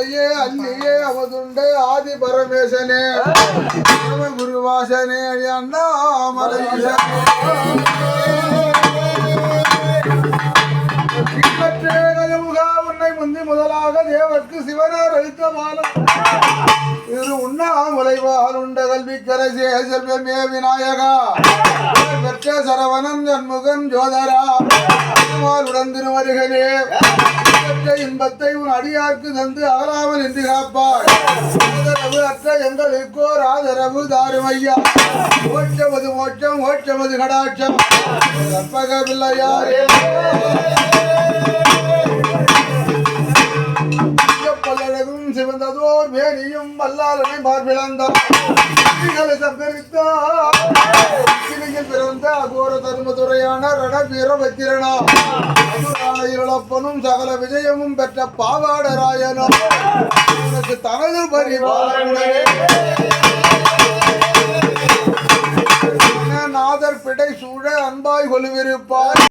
மலையே அல்லியே அவதுண்டே ஆதி பரமேசனே குருவாசனே அண்ணாமலை உன்னை முந்தி முதலாக தேவர்க்கு சிவனார் அளித்த மாலம் இரு உண்ணாமுலைவால் உண்ட கல்வி கரசே செல்வமே விநாயகா பெற்ற சரவணன் ஜன்முகன் ஜோதரா உடன் திருவருகனே இன்பத்தை உன் அடியார்க்கு தந்து அகலாமல் என்று காப்பார் ஆதரவு அற்ற எங்களுக்கோர் ஆதரவு தாருமையா மோட்சமது மோட்சம் மோட்சமது கடாட்சம் கற்பக பிள்ளையாரே பல்லழகும் சிவந்ததோர் மேனியும் வல்லாளனை பார்ப்பிழந்தார் பிறந்த அகோர தர்மதுரையான ரணவீர பத்திரனா இழப்பனும் சகல விஜயமும் பெற்ற பாவாடராயனோ உனக்கு தனது பரிவாரே நாதர் பிடை சூழ அன்பாய் கொலுவிருப்பார்